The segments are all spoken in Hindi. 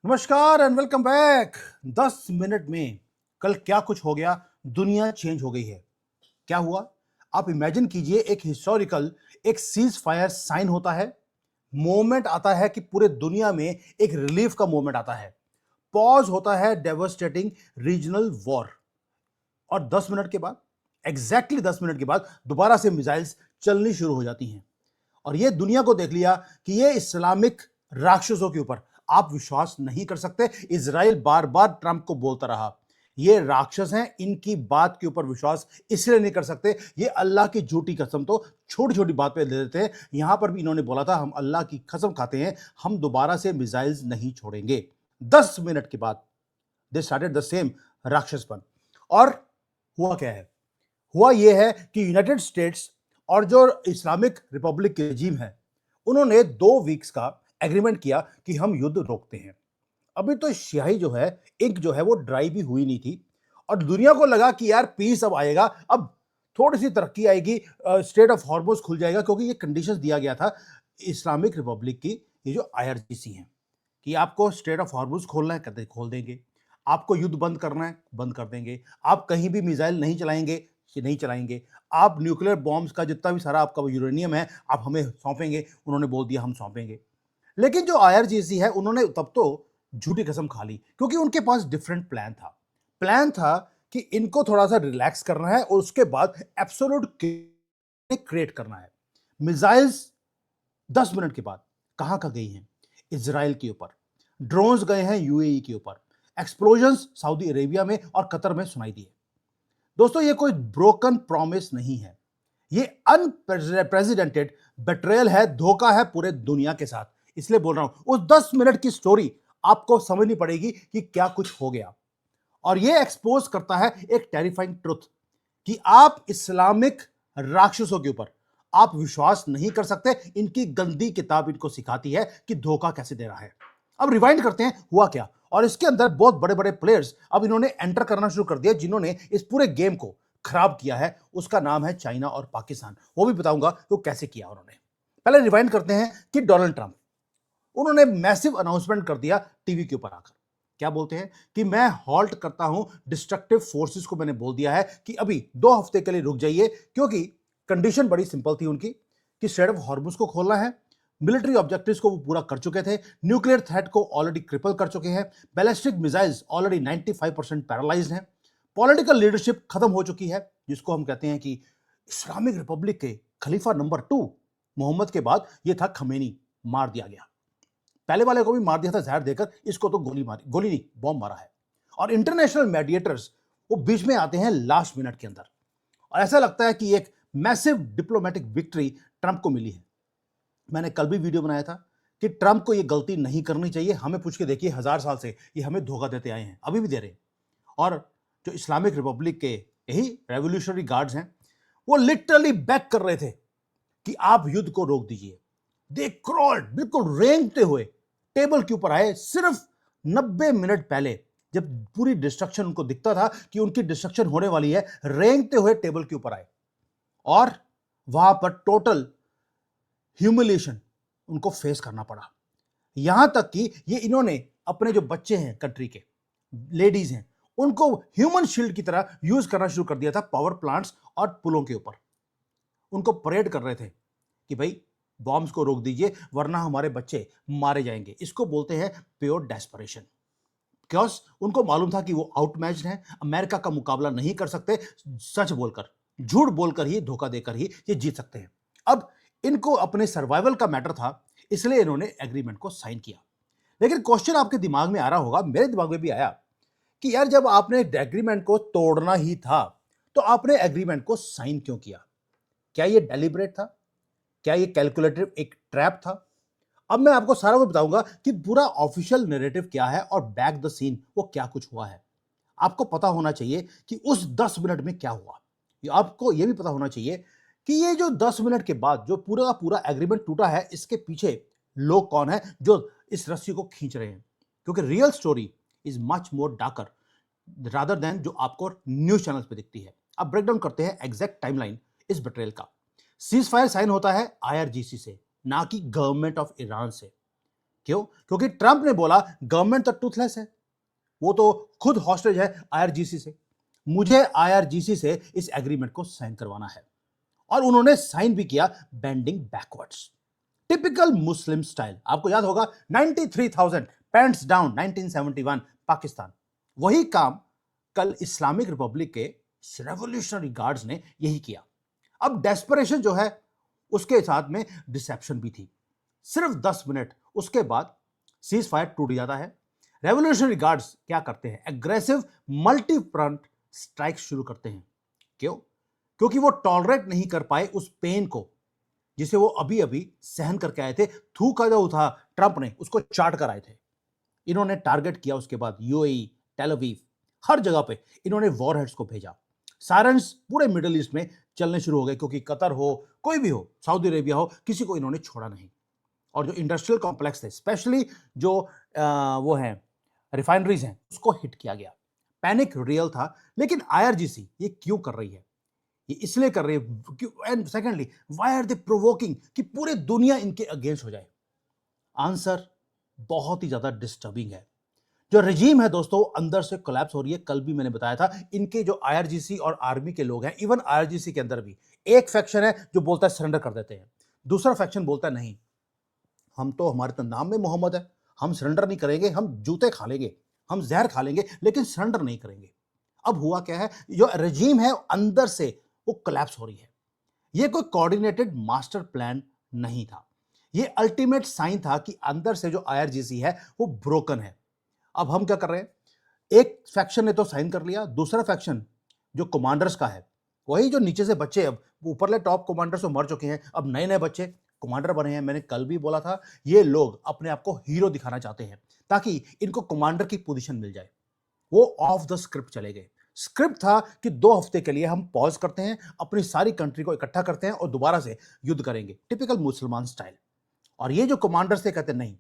नमस्कार एंड वेलकम बैक। 10 मिनट में कल क्या कुछ हो गया। दुनिया चेंज हो गई है। क्या हुआ आप इमेजिन कीजिए। एक हिस्टोरिकल एक सीज फायर साइन होता है। मोमेंट आता है कि पूरे दुनिया में एक रिलीफ का मोमेंट आता है। पॉज होता है डेवस्टेटिंग रीजनल वॉर। और 10 मिनट के बाद, एग्जैक्टली 10 मिनट के बाद दोबारा से मिसाइल्स चलनी शुरू हो जाती हैं। और ये दुनिया को देख लिया कि ये इस्लामिक राक्षसों के ऊपर आप विश्वास नहीं कर सकते। इजराइल बार बार ट्रंप को बोलता रहा ये राक्षस हैं, इनकी बात के ऊपर विश्वास इसलिए नहीं कर सकते, ये अल्लाह की झूठी कसम तो छोटी छोटी बात पे दे देते हैं। यहां पर भी इन्होंने बोला था हम अल्लाह की कसम खाते हैं, हम दोबारा से मिसाइल्स नहीं छोड़ेंगे। 10 मिनट के बाद दे स्टार्टेड द सेम राक्षसपन। और हुआ क्या है? हुआ यह है कि यूनाइटेड स्टेट्स और जो इस्लामिक रिपब्लिक के रजीम है, उन्होंने 2 वीक्स का एग्रीमेंट किया कि हम युद्ध रोकते हैं। अभी तो स्याही जो है, इंक जो है वो ड्राई भी हुई नहीं थी। और दुनिया को लगा कि यार पीस अब आएगा, अब थोड़ी सी तरक्की आएगी, स्टेट ऑफ हॉर्मोज खुल जाएगा, क्योंकि ये कंडीशंस दिया गया था इस्लामिक रिपब्लिक की, ये जो आईआरजीसी हैं, कि आपको स्टेट ऑफ हॉर्मोज खोलना है, कहते खोल देंगे। आपको युद्ध बंद करना है, बंद कर देंगे। आप कहीं भी मिसाइल नहीं चलाएंगे कि नहीं चलाएंगे। आप न्यूक्लियर बॉम्ब्स का जितना भी सारा आपका यूरेनियम है आप हमें सौंपेंगे। उन्होंने बोल दिया हम सौंपेंगे। लेकिन जो आईआरजीसी है उन्होंने तब तो झूठी कसम खा ली, क्योंकि उनके पास डिफरेंट प्लान था कि इनको थोड़ा सा रिलैक्स करना है और उसके बाद एब्सोल्यूट क्रिएट करना है। मिसाइल्स 10 मिनट के बाद कहां का गई हैं? इजराइल के ऊपर। ड्रोन्स गए हैं यूएई के ऊपर। एक्सप्लोजन्स सऊदी अरेबिया में और कतर में सुनाई दिए। दोस्तों ये कोई ब्रोकन प्रॉमिस नहीं है, ये अनप्रेसिडेंटेड बेट्रेयल है, धोखा है पूरे दुनिया के साथ। इसलिए बोल रहा हूं उस 10 मिनट की स्टोरी आपको समझनी पड़ेगी कि क्या कुछ हो गया। और ये एक्सपोज करता है एक टेरिफाइंग ट्रुथ कि आप इस्लामिक राक्षसों के ऊपर आप विश्वास नहीं कर सकते। इनकी गंदी किताब इनको सिखाती है कि धोखा कैसे दे रहा है। अब रिवाइंड करते हैं हुआ क्या। और इसके अंदर बहुत बड़े बड़े प्लेयर्स अब इन्होंने एंटर करना शुरू कर दिया, जिन्होंने इस पूरे गेम को खराब किया है। उसका नाम है चाइना और पाकिस्तान। वो भी बताऊंगा वो कैसे किया उन्होंने। पहले रिवाइंड करते हैं कि डोनाल्ड ट्रंप, उन्होंने मैसिव अनाउंसमेंट कर दिया टीवी के ऊपर आकर। क्या बोलते हैं कि मैं हॉल्ट करता हूं डिस्ट्रक्टिव फोर्सेस को। मैंने बोल दिया है कि अभी 2 हफ्ते के लिए रुक जाइए, क्योंकि कंडीशन बड़ी सिंपल थी उनकी कि स्ट्रेट ऑफ हॉर्मुज को खोलना है। मिलिट्री ऑब्जेक्टिव्स को वो पूरा कर चुके थे। न्यूक्लियर थ्रेट को ऑलरेडी क्रिपल कर चुके हैं। बैलिस्टिक मिसाइल्स ऑलरेडी 95% पैरालाइज्ड हैं। पॉलिटिकल लीडरशिप खत्म हो चुकी है, जिसको हम कहते हैं कि इस्लामिक रिपब्लिक के खलीफा नंबर 2 मोहम्मद के बाद ये था खमेनी, मार दिया गया। पहले वाले को भी मार दिया था जहर देकर, इसको तो गोली मारी, गोली नहीं बॉम्ब मारा है। और इंटरनेशनल मेडिएटर्स वो बीच में आते हैं लास्ट मिनट के अंदर। और ऐसा लगता है कि एक मैसिव डिप्लोमेटिक विक्ट्री ट्रंप को मिली है। मैंने कल भी वीडियो बनाया था कि ट्रंप को ये गलती नहीं करनी चाहिए। हमें पूछ के देखिए, 1000 साल से ये हमें धोखा देते आए हैं, अभी भी दे रहे हैं। और जो इस्लामिक रिपब्लिक के यही रेवोल्यूशनरी गार्ड्स हैं, वो लिटरली बैक कर रहे थे कि आप युद्ध को रोक दीजिए। दे क्रॉल्ड, बिल्कुल रेंगते हुए टेबल के ऊपर आए। सिर्फ 90 मिनट पहले जब पूरी डिस्ट्रक्शन उनको दिखता था कि उनकी डिस्ट्रक्शन होने वाली है, रेंगते हुए टेबल के ऊपर आए। और वहां पर टोटल ह्यूमिलिएशन उनको फेस करना पड़ा। यहां तक कि ये इन्होंने अपने जो बच्चे हैं कंट्री के, लेडीज हैं, उनको ह्यूमन शील्ड की तरह यूज करना शुरू कर दिया था पावर प्लांट्स और पुलों के ऊपर। उनको परेड कर रहे थे कि भाई बॉम्ब्स को रोक दीजिए वरना हमारे बच्चे मारे जाएंगे। इसको बोलते हैं प्योर डेस्परेशन। क्योंस उनको मालूम था कि वो आउटमैच्ड हैं, अमेरिका का मुकाबला नहीं कर सकते। सच बोलकर, झूठ बोलकर ही, धोखा देकर ही ये जीत सकते हैं। अब इनको अपने सर्वाइवल का मैटर था, इसलिए इन्होंने एग्रीमेंट को साइन किया। लेकिन क्वेश्चन आपके दिमाग में आ रहा होगा, मेरे दिमाग में भी आया कि यार जब आपने एग्रीमेंट को तोड़ना ही था तो आपने एग्रीमेंट को साइन क्यों किया? क्या ये डेलिब्रेट था? क्या ये कैलकुलेटिव एक ट्रैप था? अब मैं आपको सारा कुछ बताऊंगा कि पूरा ऑफिशियल नैरेटिव क्या है और बैक द सीन वो क्या कुछ हुआ है। आपको पता होना चाहिए कि उस 10 मिनट में क्या हुआ। आपको यह भी पता होना चाहिए कि ये जो 10 मिनट के बाद जो पूरा का पूरा एग्रीमेंट टूटा है, इसके पीछे लोग कौन है जो इस रस्सी को खींच रहे हैं। क्योंकि real story is much more darker rather than जो आपको न्यूज चैनल्स पे दिखती है। अब ब्रेक डाउन करते हैं एग्जैक्ट टाइमलाइन इस बेट्रेयल का। सीज फायर साइन होता है आईआरजीसी से, ना कि गवर्नमेंट ऑफ ईरान से। क्यों? क्योंकि ट्रंप ने बोला गवर्नमेंट तो टूथलेस है, वो तो खुद हॉस्टेज है आईआरजीसी से, मुझे आईआरजीसी से इस एग्रीमेंट को साइन करवाना है। और उन्होंने साइन भी किया बेंडिंग बैकवर्ड्स, टिपिकल मुस्लिम स्टाइल। आपको याद होगा 93,000 पैंट्स डाउन 1971 पाकिस्तान। वही काम कल इस्लामिक रिपब्लिक के रेवोल्यूशनरी गार्ड्स ने यही किया। अब डेस्परेशन जो है उसके साथ में डिसेप्शन भी थी। सिर्फ 10 मिनट उसके बाद सीज फायर टूट जाता है। रेवोल्यूशनरी गार्ड्स क्या करते हैं? एग्रेसिव मल्टी फ्रंट स्ट्राइक शुरू करते हैं। क्यों? क्योंकि वो टॉलरेट नहीं कर पाए उस पेन को जिसे वो अभी अभी सहन करके आए थे। थूका जो था ट्रंप ने उसको चाट कर आए थे। इन्होंने टारगेट किया उसके बाद यूएई, टेल अवीव, हर जगह पे इन्होंने वॉरहेड्स को भेजा। सायरन्स पूरे मिडिल ईस्ट में चलने शुरू हो गए, क्योंकि कतर हो, कोई भी हो, सऊदी अरेबिया हो, किसी को इन्होंने छोड़ा नहीं। और जो इंडस्ट्रियल कॉम्प्लेक्स थे, स्पेशली जो वो हैं रिफाइनरीज हैं, उसको हिट किया गया। पैनिक रियल था। लेकिन आईआरजीसी ये क्यों कर रही है? ये इसलिए कर रही है, and secondly why are they provoking कि पूरी दुनिया इनके अगेंस्ट हो जाए? आंसर बहुत ही ज्यादा डिस्टर्बिंग है। जो रजीम है दोस्तों अंदर से कोलैप्स हो रही है। कल भी मैंने बताया था, इनके जो आईआरजीसी और आर्मी के लोग हैं, इवन आईआरजीसी के अंदर भी एक फैक्शन है जो बोलता है सरेंडर कर देते हैं, दूसरा फैक्शन बोलता है नहीं, हम तो, हमारे तो नाम में मोहम्मद है, हम सरेंडर नहीं करेंगे, हम जूते खा लेंगे, हम जहर खा लेंगे, लेकिन सरेंडर नहीं करेंगे। अब हुआ क्या है, जो रजीम है अंदर से वो कोलैप्स हो रही है। ये कोई कोऑर्डिनेटेड मास्टर प्लान नहीं था, ये अल्टीमेट साइन था कि अंदर से जो आईआरजीसी है वो ब्रोकन है। अब हम क्या कर रहे हैं? एक फैक्शन ने तो साइन कर लिया, दूसरा फैक्शन जो कमांडर्स का है, वही जो नीचे से बच्चे, अब ऊपरले टॉप कमांडर्स तो मर चुके हैं, अब नए नए बच्चे कमांडर बने हैं। मैंने कल भी बोला था, ये लोग अपने आप को हीरो दिखाना चाहते हैं ताकि इनको कमांडर की पोजीशन मिल जाए। वो ऑफ द स्क्रिप्ट चले गए। स्क्रिप्ट था कि 2 हफ्ते के लिए हम पॉज करते हैं, अपनी सारी कंट्री को इकट्ठा करते हैं और दोबारा से युद्ध करेंगे, टिपिकल मुसलमान स्टाइल। और ये जो कमांडर्स थे कहते नहीं,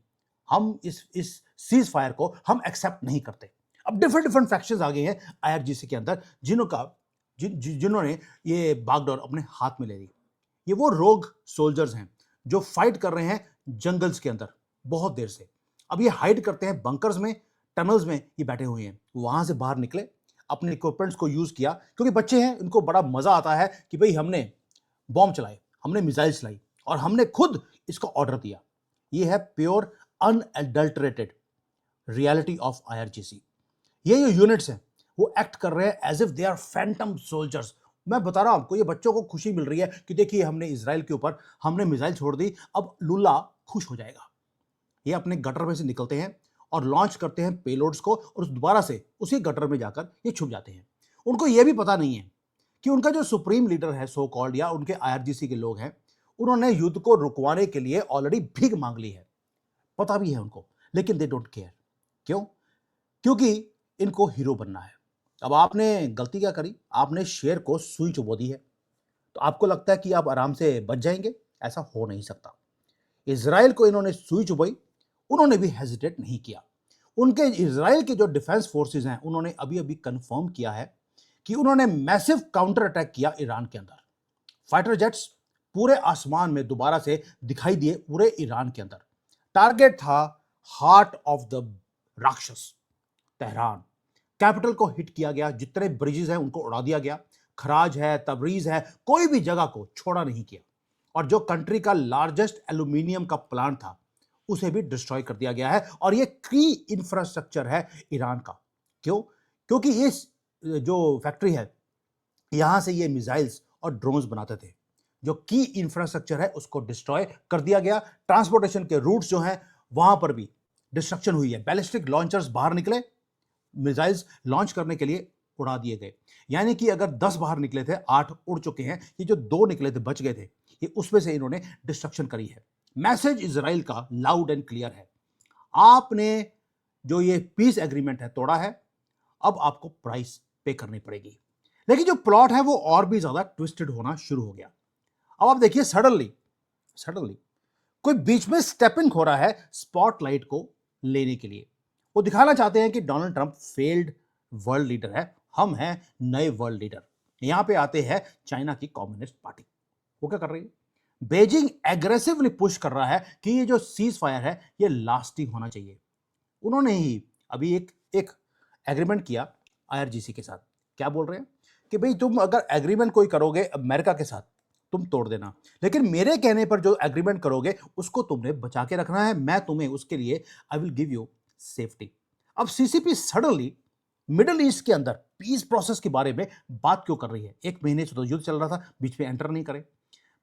हम इस सीज फायर को हम एक्सेप्ट नहीं करते। अब डिफरेंट डिफरेंट फैक्शंस आ गए हैं आईआरजीसी के अंदर, जिन्होंने ये बागडोर अपने हाथ में ले ली। ये वो रोग सोल्जर्स हैं जो फाइट कर रहे हैं जंगल्स के अंदर बहुत देर से। अब ये हाइड करते हैं बंकर्स में, टनल्स में ये बैठे हुए हैं। वहां से बाहर निकले, अपने इक्विपमेंट्स को यूज किया, क्योंकि बच्चे हैं, इनको बड़ा मजा आता है कि भाई हमने बॉम्ब चलाए, हमने मिसाइल चलाई और हमने खुद इसको ऑर्डर दिया। ये है pure unadulterated reality of IRGC. ये जो यूनिट्स हैं वो एक्ट कर रहे हैं as if they are phantom soldiers. मैं बता रहा हूं आपको, ये बच्चों को खुशी मिल रही है कि देखिए हमने इजराइल के ऊपर हमने मिसाइल छोड़ दी, अब लुल्ला खुश हो जाएगा। ये अपने गटर में से निकलते हैं और लॉन्च करते हैं पेलोड्स को, और दोबारा से उसी गटर में जाकर ये छुप जाते हैं। उनको ये भी पता नहीं है कि उनका जो सुप्रीम लीडर है सो कॉल्ड, या उनके आईआरजीसी के लोग हैं, उन्होंने युद्ध को रुकवाने के लिए ऑलरेडी भीख मांग ली है। पता भी है उनको, लेकिन दे डोंट केयर। क्यों? क्योंकि इनको हीरो बनना है। अब आपने गलती क्या करी? आपने शेर को सुई चुबो दी है, तो आपको लगता है कि आप आराम से बच जाएंगे? ऐसा हो नहीं सकता। इजराइल को इन्होंने सुई चुबाई, उन्होंने भी हेजिटेट नहीं किया। उनके इजराइल के जो डिफेंस फोर्सेस हैं, उन्होंने अभी अभी कंफर्म किया है कि उन्होंने मैसिव काउंटर अटैक किया ईरान के अंदर। फाइटर जेट्स पूरे आसमान में दोबारा से दिखाई दिए पूरे ईरान के अंदर। टारगेट था हार्ट ऑफ द राक्षस, तेहरान। कैपिटल को हिट किया गया, जितने ब्रिजेस हैं उनको उड़ा दिया गया, खराज है, तबरीज है, कोई भी जगह को छोड़ा नहीं किया। और जो कंट्री का लार्जेस्ट एल्यूमिनियम का प्लांट था उसे भी डिस्ट्रॉय कर दिया गया है। और ये की इंफ्रास्ट्रक्चर है ईरान का। क्यों? क्योंकि इस जो फैक्ट्री है, यहां से ये मिसाइल्स और ड्रोन्स बनाते थे। जो की इंफ्रास्ट्रक्चर है उसको डिस्ट्रॉय कर दिया गया। ट्रांसपोर्टेशन के रूट्स जो हैं वहां पर भी डिस्ट्रक्शन हुई है। बैलिस्टिक लॉन्चर्स बाहर निकले, मिसाइल्स लॉन्च करने के लिए उड़ा दिए गए। यानी कि अगर 10 बाहर निकले थे, 8 उड़ चुके हैं। ये जो 2 निकले थे, बच गए थे, ये उसमें से इन्होंने डिस्ट्रक्शन करी है। मैसेज इजराइल का लाउड एंड क्लियर है, आपने जो ये पीस एग्रीमेंट है तोड़ा है, अब आपको प्राइस पे करनी पड़ेगी। लेकिन जो प्लॉट है वो और भी ज्यादा ट्विस्टेड होना शुरू हो गया। अब आप देखिए, सडनली कोई बीच में स्टेप इन हो रहा है स्पॉटलाइट को लेने के लिए। वो दिखाना चाहते हैं कि Donald Trump failed world leader है, हम हैं नए वर्ल्ड लीडर। यहां पे आते हैं चाइना की कम्युनिस्ट पार्टी। वो क्या कर रही है? बेजिंग एग्रेसिवली पुश कर रहा है कि ये जो सीज फायर है ये लास्टिंग होना चाहिए। उन्होंने ही अभी एक एक एग्रीमेंट किया आईआरजीसी के साथ। क्या बोल रहे हैं कि भाई तुम अगर एग्रीमेंट कोई करोगे अमेरिका के साथ तुम तोड़ देना, लेकिन मेरे कहने पर जो एग्रीमेंट करोगे उसको तुमने बचा के रखना है, मैं तुम्हें उसके लिए I will give you safety. अब सीसीपी सडनली मिडिल ईस्ट के अंदर पीस प्रोसेस के बारे में बात क्यों कर रही है? एक महीने से तो युद्ध चल रहा था, बीच में एंटर नहीं करे।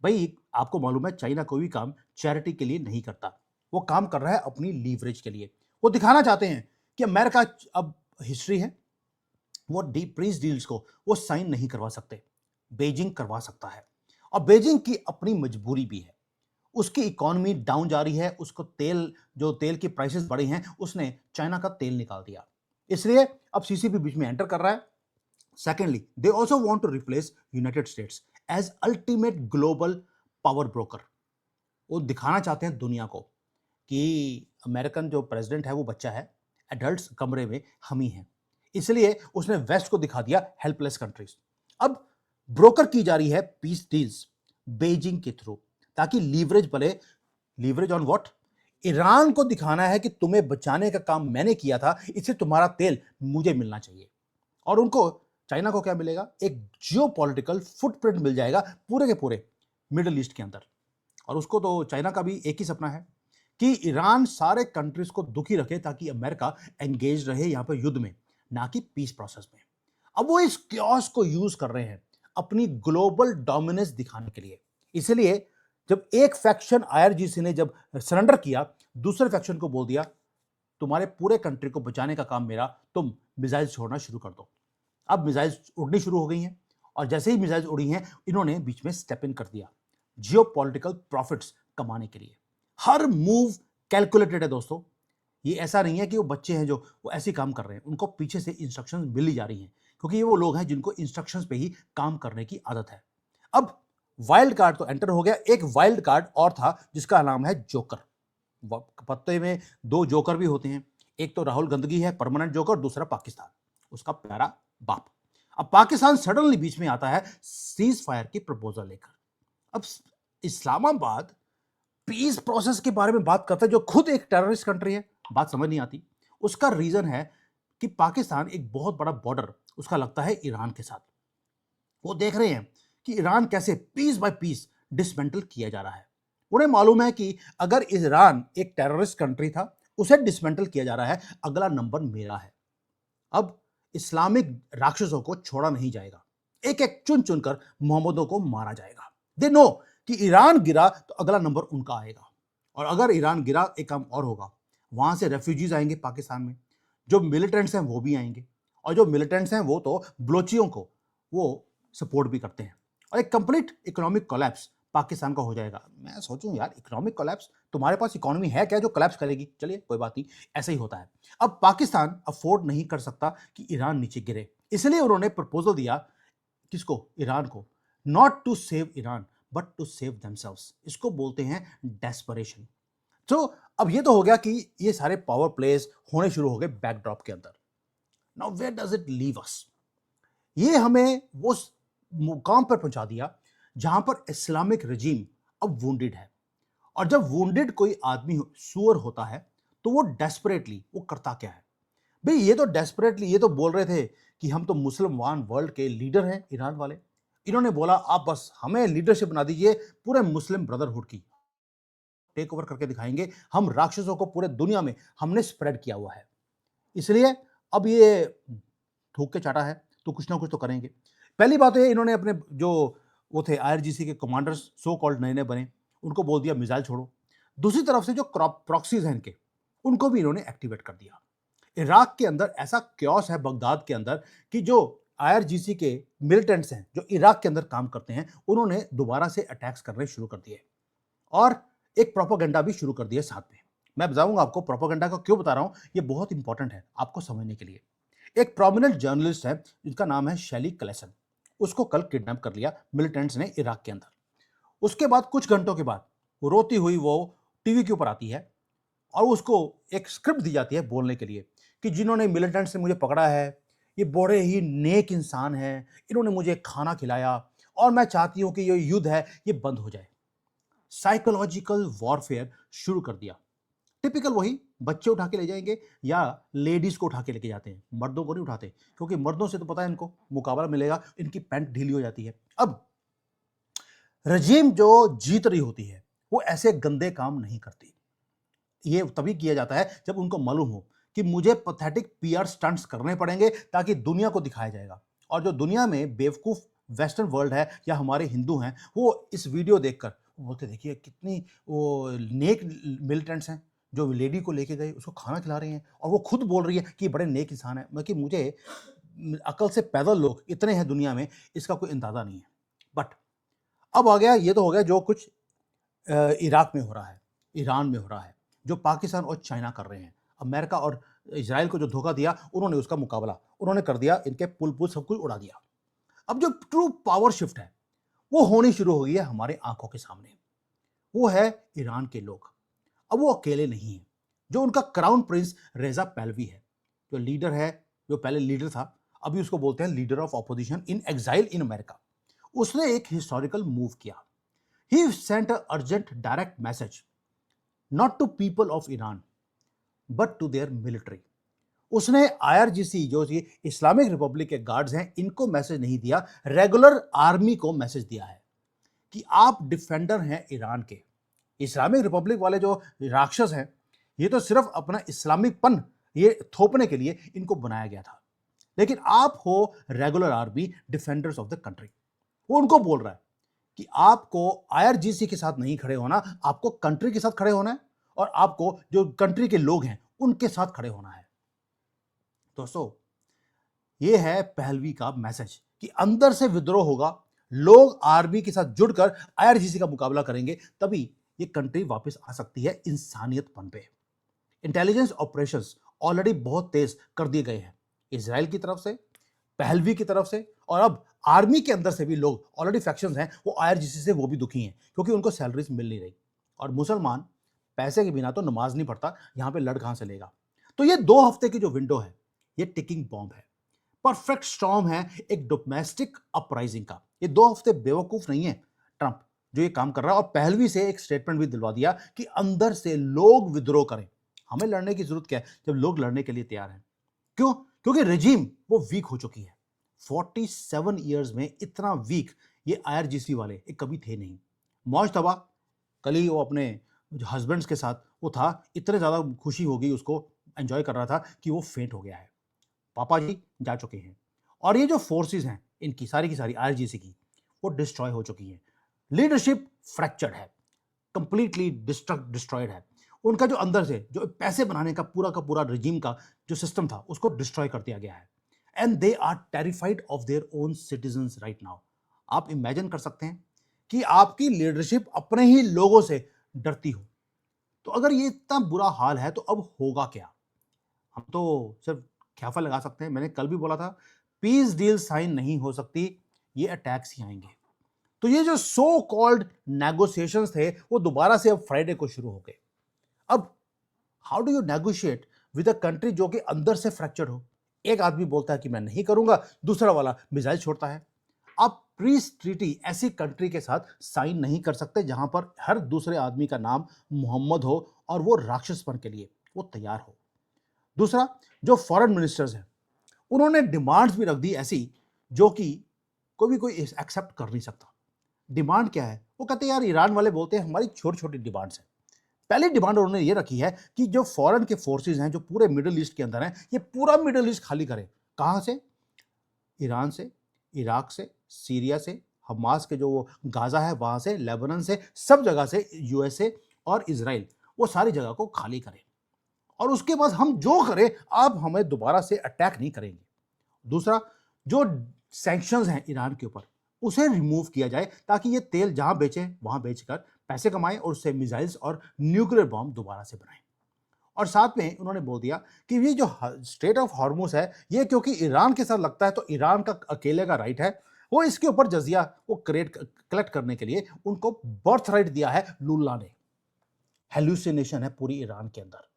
भाई आपको मालूम है चाइना कोई भी काम चैरिटी के लिए नहीं करता, वो काम कर रहा है अपनी लीवरेज के लिए। वो दिखाना चाहते हैं कि अमेरिका अब हिस्ट्री है, वो प्रीस डील्स को वो साइन नहीं करवा सकते, बेजिंग करवा सकता है। और बेजिंग की अपनी मजबूरी भी है, उसकी इकोनॉमी डाउन जा रही है, उसको तेल की प्राइसेस बढ़ी हैं, उसने चाइना का तेल निकाल दिया, इसलिए अब सीसीपी बीच में एंटर कर रहा है। Secondly they also want to replace United States as ultimate global power broker. वो दिखाना चाहते हैं दुनिया को कि अमेरिकन जो प्रेसिडेंट है वो बच्चा है, एडल्ट्स कमरे में हम ही हैं, इसलिए उसने वेस्ट को दिखा दिया हेल्पलेस कंट्रीज। अब ब्रोकर की जा रही है पीस डील्स बेजिंग के थ्रू, ताकि लीवरेज बने। Leverage on what? ईरान को दिखाना है कि तुम्हें बचाने का काम मैंने किया था, इससे तुम्हारा तेल मुझे मिलना चाहिए। और उनको चाइना को क्या मिलेगा? एक जियोपॉलिटिकल फुटप्रिंट मिल जाएगा पूरे के पूरे मिडिल ईस्ट के अंदर। और उसको तो चाइना का भी एक ही सपना है कि ईरान सारे कंट्रीज को दुखी रखे ताकि अमेरिका एंगेज रहे यहां पर युद्ध में, ना कि पीस प्रोसेस में। अब वो इस क्योस को यूज कर रहे हैं अपनी ग्लोबल डोमिनेंस दिखाने के लिए। इसलिए जब एक फैक्शन आईआरजीसी ने जब सरेंडर किया, दूसरे फैक्शन को बोल दिया तुम्हारे पूरे कंट्री को बचाने का काम मेरा, तुम मिसाइल छोड़ना शुरू कर दो। अब मिसाइल उड़नी शुरू हो गई हैं, और जैसे ही मिसाइल उड़ी हैं इन्होंने बीच में स्टेप इन कर दिया जियोपॉलिटिकल प्रॉफिट्स कमाने के लिए। हर मूव कैलकुलेटेड है दोस्तों। ये ऐसा नहीं है कि वो बच्चे हैं जो वो ऐसे काम कर रहे हैं, उनको पीछे से इंस्ट्रक्शंस मिल ही जा रही हैं, क्योंकि ये वो लोग हैं जिनको इंस्ट्रक्शंस पे ही काम करने की आदत है। अब वाइल्ड कार्ड तो एंटर हो गया, एक वाइल्ड कार्ड और था जिसका नाम है जोकर। पत्ते में दो जोकर भी होते हैं, एक तो राहुल गंदगी है परमानेंट जोकर, दूसरा पाकिस्तान उसका प्यारा बाप। अब पाकिस्तान सडनली बीच में आता है सीज फायर की प्रपोजल लेकर। अब इस्लामाबाद पीस प्रोसेस के बारे में बात करता है जो खुद एक टेररिस्ट कंट्री है, बात समझ नहीं आती। उसका रीजन है कि पाकिस्तान एक बहुत बड़ा बॉर्डर उसका लगता है ईरान के साथ। वो देख रहे हैं कि ईरान कैसे पीस बाय पीस डिसमेंटल किया जा रहा है। उन्हें मालूम है कि अगर ईरान एक टेररिस्ट कंट्री था, उसे डिसमेंटल किया जा रहा है, अगला नंबर मेरा है। अब इस्लामिक राक्षसों को छोड़ा नहीं जाएगा, एक एक चुन चुनकर मोहम्मदों को मारा जाएगा। दे नो कि ईरान गिरा तो अगला नंबर उनका आएगा, और अगर ईरान गिरा एक काम और होगा, वहां से रेफ्यूजीज आएंगे पाकिस्तान में, जो मिलिटेंट्स हैं वो भी आएंगे, और जो मिलिटेंट्स हैं वो तो बलोचियों को वो सपोर्ट भी करते हैं, और एक कंप्लीट इकोनॉमिक कोलैप्स पाकिस्तान का हो जाएगा। मैं सोचूं यार, इकोनॉमिक कोलैप्स, तुम्हारे पास इकोनॉमी है क्या जो कोलैप्स करेगी? चलिए कोई बात नहीं, ऐसा ही होता है। अब पाकिस्तान अफोर्ड नहीं कर सकता कि ईरान नीचे गिरे, इसलिए उन्होंने प्रपोजल दिया किसको? ईरान को। Not to save Iran but to save themselves. इसको बोलते हैं डेस्परेशन। तो अब ये तो हो गया कि ये सारे पावर प्लेस होने शुरू हो गए बैकड्रॉप के अंदर। Now where does it leave us? ये हमें वो मुकाम पर पहुंचा दिया जहां पर इस्लामिक रजीम अब वुंडेड है। और जब वुंडेड कोई आदमी सुअर होता है तो वो डेस्परेटली वो करता क्या है? भाई ये तो डेस्परेटली ये तो बोल रहे थे कि हम तो मुसलमान वर्ल्ड के लीडर हैं ईरान वाले। इन्होंने बोला आप बस हमें लीडरशिप बना दीजिए पूरे मुस्लिम ब्रदरहुड की, टेक ओवर करके दिखाएंगे, हम राक्षसों को पूरे दुनिया में हमने स्प्रेड किया हुआ है। इसलिए अब ये थूक के चाटा है तो कुछ ना कुछ तो करेंगे। पहली बात तो ये, इन्होंने अपने जो वो थे आईआरजीसी के कमांडर्स सो कॉल्ड नए नए बने, उनको बोल दिया मिसाइल छोड़ो। दूसरी तरफ से जो प्रॉक्सीज हैं इनके, उनको भी इन्होंने एक्टिवेट कर दिया। इराक के अंदर ऐसा क्योस है बगदाद के अंदर कि जो आईआरजीसी के मिलिटेंट्स हैं जो इराक के अंदर काम करते हैं, उन्होंने दोबारा से अटैक्स करने शुरू कर दिए और एक प्रोपेगेंडा भी शुरू कर दिया साथ में। मैं बताऊंगा आपको प्रोपेगेंडा का क्यों बता रहा हूं, ये बहुत इंपॉर्टेंट है आपको समझने के लिए। एक प्रोमिनेंट जर्नलिस्ट है जिनका नाम है शैली क्लेसन, उसको कल किडनैप कर लिया मिलिटेंट्स ने इराक के अंदर। उसके बाद कुछ घंटों के बाद वो रोती हुई वो टीवी के ऊपर आती है और उसको एक स्क्रिप्ट दी जाती है बोलने के लिए कि जिन्होंने मिलिटेंट्स ने मुझे पकड़ा है ये बड़े ही नेक इंसान हैं, इन्होंने मुझे खाना खिलाया और मैं चाहती हूं कि ये युद्ध है ये बंद हो जाए। साइकोलॉजिकल वॉरफेयर शुरू कर दिया। टिपिकल वही, बच्चे उठा के ले जाएंगे या लेडीज को उठा के लेके जाते हैं, मर्दों को नहीं उठाते, क्योंकि मर्दों से तो पता है इनको मुकाबला मिलेगा, इनकी पैंट ढीली हो जाती है। अब रजीम जो जीत रही होती है वो ऐसे गंदे काम नहीं करती। ये तभी किया जाता है जब उनको मालूम हो कि मुझे पैथेटिक पीआर स्टंट्स करने पड़ेंगे ताकि दुनिया को दिखाया जाएगा। और जो दुनिया में बेवकूफ वेस्टर्न वर्ल्ड है या हमारे हिंदू हैं, वो इस वीडियो देखकर बोलते देखिए कितनी वो नेक मिलिटेंट्स हैं जो लेडी को लेके गए, उसको खाना खिला रही हैं और वो खुद बोल रही है कि बड़े नेक इंसान है। मैं कि मुझे अकल से पैदल लोग इतने हैं दुनिया में, इसका कोई अंदाजा नहीं है। बट अब आ गया, ये तो हो गया जो कुछ इराक में हो रहा है, ईरान में हो रहा है, जो पाकिस्तान और चाइना कर रहे हैं। अमेरिका और इजराइल को जो धोखा दिया, उन्होंने उसका मुकाबला उन्होंने कर दिया, इनके पुल सब कुछ उड़ा दिया। अब जो ट्रू पावर शिफ्ट है वो होनी शुरू हो गई है हमारे आंखों के सामने। वो है ईरान के लोग। अब वो अकेले नहीं है। जो उनका क्राउन प्रिंस रेजा पहलवी है, जो लीडर है, जो पहले लीडर था, अभी उसको बोलते हैं leader of opposition in exile in America. उसने एक हिस्टोरिकल मूव किया। He sent an urgent direct message, not to people of Iran, but to their military. उसने IRGC जो ये इस्लामिक रिपब्लिक के गार्ड्स हैं, इनको मैसेज नहीं दिया, रेगुलर आर्मी को मैसेज दिया है कि आप डिफेंडर हैं ईरान के। इस्लामिक रिपब्लिक वाले जो राक्षस हैं, ये तो सिर्फ अपना इस्लामिकपन ये थोपने के लिए इनको बनाया गया था, लेकिन आप हो regular army, defenders of the country. वो उनको बोल रहा है कि आपको आईआरजीसी के साथ नहीं खड़े होना, आपको कंट्री के साथ खड़े होना है और आपको जो कंट्री के लोग हैं उनके साथ खड़े होना है। दोस्तों, ये है पहलवी का मैसेज कि अंदर से विद्रोह होगा, लोग आर्मी के साथ जुड़कर आईआरजीसी का मुकाबला करेंगे, तभी ये कंट्री वापस आ सकती है इंसानियतपन पे। इंटेलिजेंस ऑपरेशंस ऑलरेडी बहुत तेज कर दिए गए हैं, इजराइल की तरफ से, पहलवी की तरफ से, और अब आर्मी के अंदर से भी लोग ऑलरेडी फैक्शंस हैं, वो आईआरजीसी से वो भी दुखी हैं क्योंकि उनको सैलरीज मिल नहीं रही। और मुसलमान पैसे के बिना तो नमाज नहीं पढ़ता, यहां पे लड़ कहां से लेगा। तो ये 2 हफ्ते की जो विंडो है, ये टिकिंग बॉम्ब है, परफेक्ट स्टॉर्म है एक डोमेस्टिक अपराइजिंग का। ये 2 हफ्ते बेवकूफ नहीं है ट्रंप जो ये काम कर रहा है। और पहलवी से एक स्टेटमेंट भी दिलवा दिया कि अंदर से लोग विद्रोह करें। हमें लड़ने की जरूरत क्या है जब लोग लड़ने के लिए तैयार हैं? क्यों? क्योंकि रेजिम वो वीक हो चुकी है। 47 ईयर्स में इतना वीक ये आईआरजीसी वाले एक कभी थे नहीं। मौज तबाह, कल ही वो अपने हस्बैंड्स के साथ वो था, इतने ज़्यादा खुशी हो गई उसको, एंजॉय कर रहा था कि वो फेंट हो गया है। पापा जी जा चुके हैं और ये जो फोर्सेस हैं इनकी सारी की सारी आईआरजीसी की, वो डिस्ट्रॉय हो चुकी है। लीडरशिप फ्रैक्चर्ड है, कंप्लीटली डिस्ट्रॉयड है। उनका जो अंदर से जो पैसे बनाने का पूरा रेजिम का जो सिस्टम था, उसको डिस्ट्रॉय कर दिया गया है। And they are terrified of their own citizens right now. आप इमेजिन कर सकते हैं कि आपकी लीडरशिप अपने ही लोगों से डरती हो, तो अगर ये इतना बुरा हाल है तो अब होगा क्या? हम तो सिर्फ ख्याफा लगा सकते हैं। मैंने कल भी बोला था, पीस डील साइन नहीं हो सकती, ये अटैक्स ही आएंगे। तो ये जो सो कॉल्ड नेगोशिएशंस थे, वो दोबारा से अब फ्राइडे को शुरू हो गए। अब how do you negotiate with a country जो कि अंदर से फ्रैक्चर्ड हो? एक आदमी बोलता है कि मैं नहीं करूंगा, दूसरा वाला मिसाइल छोड़ता है। आप पीस ट्रीटी ऐसी कंट्री के साथ साइन नहीं कर सकते जहां पर हर दूसरे आदमी का नाम मोहम्मद हो और वो राक्षसपन के लिए वो तैयार हो। दूसरा, जो फॉरेन मिनिस्टर्स हैं, उन्होंने डिमांड्स भी रख दी ऐसी जो कि कोई एक्सेप्ट कर नहीं सकता। डिमांड क्या है? वो कहते हैं यार, ईरान वाले बोलते हैं हमारी छोटी छोटी डिमांड्स हैं। पहली डिमांड उन्होंने ये रखी है कि जो फॉरेन के फोर्सेस हैं जो पूरे मिडिल ईस्ट के अंदर हैं, ये पूरा मिडिल ईस्ट खाली करें। कहां से? ईरान से, इराक से, सीरिया से, हमास के जो वो गाजा है वहां से, लेबनान से, सब जगह से, यूएसए और इजराइल, वो सारी जगह को खाली करें और उसके बाद हम जो करें, आप हमें दोबारा से अटैक नहीं करेंगे। दूसरा, जो सैंक्शंस हैं ईरान के ऊपर, उसे रिमूव किया जाए ताकि ये तेल जहां बेचे वहां बेचकर पैसे कमाएं और उससे मिसाइल्स और न्यूक्लियर बॉम्ब दोबारा से बनाएं। और साथ में उन्होंने बोल दिया कि ये जो स्ट्रेट ऑफ हॉर्मुज है, ये क्योंकि ईरान के साथ लगता है तो ईरान का अकेले का राइट है, वो इसके ऊपर जजिया वो कलेक्ट करने के लिए उनको बर्थ राइट दिया है लुल्ला ने। हेल्यूसिनेशन है पूरी ईरान के अंदर,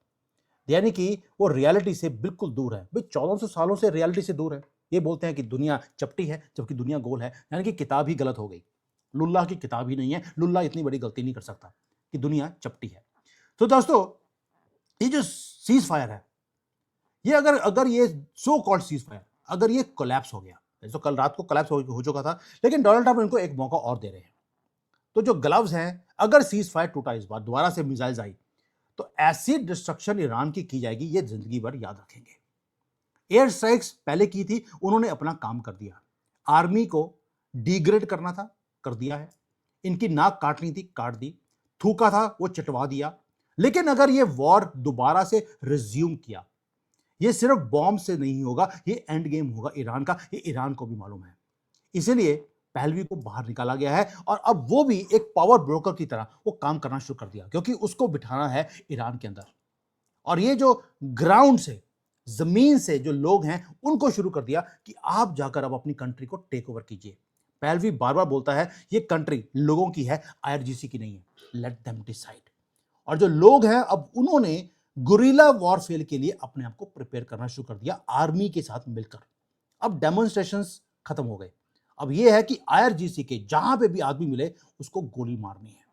यानी कि वो रियलिटी से बिल्कुल दूर है। भाई 1400 सालों से रियलिटी से दूर है। ये बोलते हैं कि दुनिया चपटी है जबकि दुनिया गोल है, यानी कि किताब ही गलत हो गई। लुल्ला की किताब ही नहीं है, लुल्ला इतनी बड़ी गलती नहीं कर सकता कि दुनिया चपटी है। तो दोस्तों, ये जो सीज फायर है, ये अगर ये सो कॉल्ड सीज फायर अगर ये कोलैप्स हो गया, तो कल रात को कोलैप्स हो चुका था, लेकिन डोनाल्ड ट्रंप इनको एक मौका और दे रहे हैं। तो जो ग्लव्स हैं, अगर सीज फायर टूटा इस बार, दोबारा से मिसाइल्स आई, तो ऐसी डिस्ट्रक्शन ईरान की जाएगी, ये जिंदगी भर याद रखेंगे। एयर स्ट्राइक्स पहले की थी, उन्होंने अपना काम कर दिया। आर्मी को डिग्रेड करना था, कर दिया है। इनकी नाक काटनी थी, काट दी। थूका था, वो चटवा दिया। लेकिन अगर ये वॉर दोबारा से रिज्यूम किया, ये सिर्फ बॉम्ब से नहीं होगा, ये एंड गेम होगा ईरान का, ये ईरान को भी मालूम है। इसीलिए पहलवी को बाहर निकाला गया है, और अब वो भी एक पावर ब्रोकर की तरह वो काम करना शुरू कर दिया, क्योंकि उसको बिठाना है ईरान के अंदर। और ये जो ग्राउंड से, जमीन से जो लोग हैं, उनको शुरू कर दिया कि आप जाकर अब अपनी कंट्री को टेक ओवर कीजिए। पहलवी बार बार बोलता है ये कंट्री लोगों की है, आईआरजीसी की नहीं है, लेट देम डिसाइड। और जो लोग हैं, अब उन्होंने गुरिल्ला वॉरफेयर के लिए अपने आप को प्रिपेयर करना शुरू कर दिया, आर्मी के साथ मिलकर। अब डेमोन्स्ट्रेशंस खत्म हो गए। अब यह है कि आईआरजीसी के जहां पे भी आदमी मिले, उसको गोली मारनी है।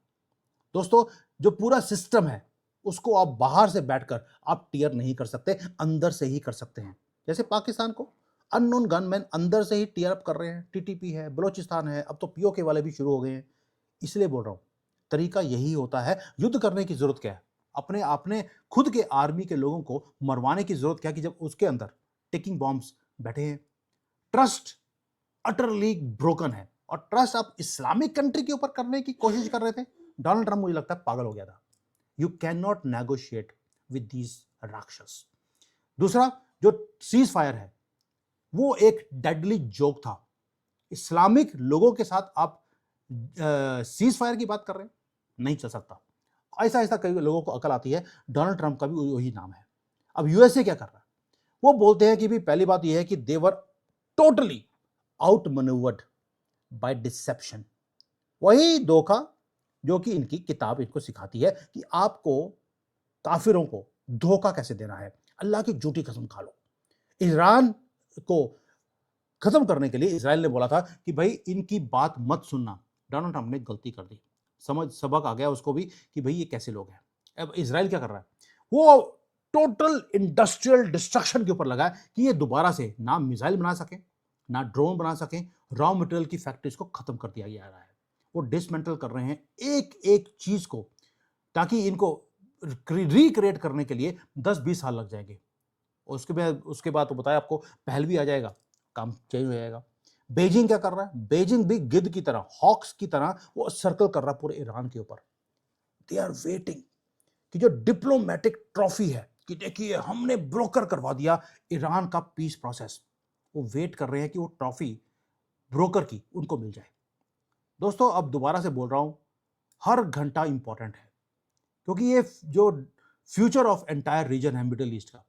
दोस्तों, जो पूरा सिस्टम है, उसको आप बाहर से बैठकर आप टीयर नहीं कर सकते, अंदर से ही कर सकते हैं। जैसे पाकिस्तान को अननोन गनमैन अंदर से ही टीयर अप कर रहे हैं, टीटीपी है, बलोचिस्तान है, अब तो पीओके वाले भी शुरू हो गए हैं। इसलिए बोल रहा हूं, तरीका यही होता है। युद्ध करने की जरूरत क्या है? अपने खुद के आर्मी के लोगों को मरवाने की जरूरत क्या, कि जब उसके अंदर टिकिंग बॉम्ब्स बैठे हैं। ट्रस्ट अटरली ब्रोकन है, और ट्रस्ट आप इस्लामिक कंट्री के ऊपर करने की कोशिश कर रहे थे। डोनाल्ड ट्रंप, मुझे लगता है, पागल हो गया था। You can not negotiate with these राक्षस। दूसरा, जो सीज फायर है, वो एक डेडली जोक था। इस्लामिक लोगों के साथ आप सीज फायर की बात कर रहे हैं, नहीं चल सकता। ऐसा ऐसा कई लोगों को अकल आती है। डोनाल्ड ट्रंप का भी वही नाम है। अब यूएसए क्या कर रहा है? वो बोलते हैं कि भी पहली बात यह है कि देवर टोटली आउट मैन्यूवर्ड बाय डिसेप्शन। वही धोखा जो कि इनकी किताब इनको सिखाती है कि आपको काफिरों को धोखा कैसे देना है। अल्लाह की झूठी कसम खा लो। ईरान को खत्म करने के लिए इजराइल ने बोला था कि भाई इनकी बात मत सुनना। डोनाल्ड ट्रंप ने गलती कर दी, समझ सबक आ गया उसको भी कि भाई ये कैसे लोग हैं। अब इजराइल क्या कर रहा है? वो टोटल इंडस्ट्रियल डिस्ट्रक्शन के ऊपर लगा है कि ये दोबारा से ना मिसाइल बना सके, ना ड्रोन बना सके। रॉ मटेरियल की फैक्ट्रीज को खत्म कर दिया जा रहा है। वो डिसमेंटल कर रहे हैं एक एक चीज को, ताकि इनको रिक्रिएट करने के लिए 10-20 साल लग जाएंगे। और उसके बाद तो बताया आपको, पहलवी आ जाएगा, काम चेंज हो जाएगा। बेजिंग क्या कर रहा है? बेजिंग भी गिद्ध की तरह, हॉक्स की तरह वो सर्कल कर रहा है पूरे ईरान के ऊपर। दे आर वेटिंग कि जो डिप्लोमेटिक ट्रॉफी है कि देखिए हमने ब्रोकर करवा दिया ईरान का पीस प्रोसेस, वो वेट कर रहे हैं कि वो ट्रॉफी ब्रोकर की उनको मिल जाए। दोस्तों, अब दोबारा से बोल रहा हूं, हर घंटा इंपॉर्टेंट है, क्योंकि ये जो फ्यूचर ऑफ एंटायर रीजन है मिडिल ईस्ट का,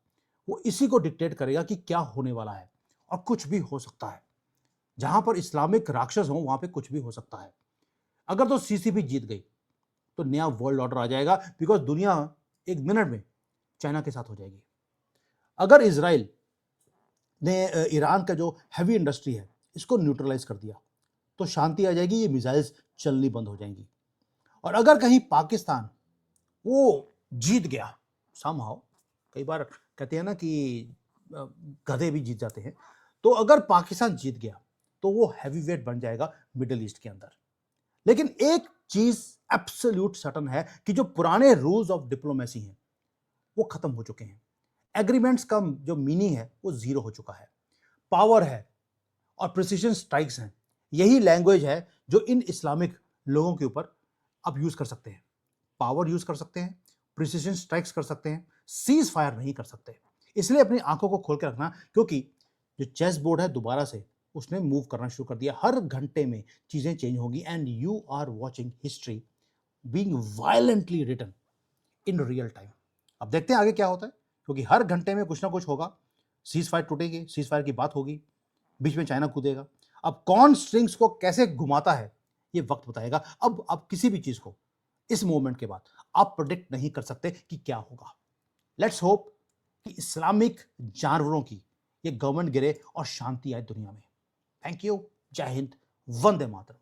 वो इसी को डिक्टेट करेगा कि क्या होने वाला है। और कुछ भी हो सकता है। जहां पर इस्लामिक राक्षस हो, वहां पे कुछ भी हो सकता है। अगर तो सीसीपी जीत गई, तो नया वर्ल्ड ऑर्डर आ जाएगा, बिकॉज दुनिया एक मिनट में चाइना के साथ हो जाएगी। अगर इजराइल ने ईरान का जो हैवी इंडस्ट्री है, इसको न्यूट्रलाइज कर दिया, तो शांति आ जाएगी, ये मिसाइल्स चलनी बंद हो जाएंगी। और अगर कहीं पाकिस्तान वो जीत गया समहाउ, कई बार कहते हैं ना कि गधे भी जीत जाते हैं, तो अगर पाकिस्तान जीत गया, तो वो हैवीवेट बन जाएगा मिडिल ईस्ट के अंदर। लेकिन एक चीज एब्सोल्यूट सर्टन है कि जो पुराने रूल्स ऑफ डिप्लोमेसी हैं, वो खत्म हो चुके हैं। एग्रीमेंट्स का जो मीनिंग है, वो जीरो हो चुका है। पावर है और प्रिसीजन स्ट्राइक्स हैं, यही लैंग्वेज है जो इन इस्लामिक लोगों के ऊपर आप यूज कर सकते हैं। पावर यूज कर सकते हैं, प्रिसीजन स्ट्राइक्स कर सकते हैं, सीज फायर नहीं कर सकते। इसलिए अपनी आंखों को खोल के रखना, क्योंकि जो चेस बोर्ड है दोबारा से उसने मूव करना शुरू कर दिया। हर घंटे में चीजें चेंज होगी, and you are watching history being violently written in real time. अब देखते हैं आगे क्या होता है, क्योंकि हर घंटे में कुछ ना कुछ होगा। सीज फायर टूटेगी, सीज फायर की बात होगी, बीच में चाइना कूदेगा। अब कौन स्ट्रिंग्स को कैसे घुमाता है, ये वक्त बताएगा। अब आप किसी भी चीज को इस मोमेंट के बाद आप प्रोडिक्ट नहीं कर सकते कि क्या होगा। लेट्स होप कि इस्लामिक जानवरों की ये गवर्नमेंट गिरे और शांति आए दुनिया में। Thank you. जय हिंद। वंदे मातरम।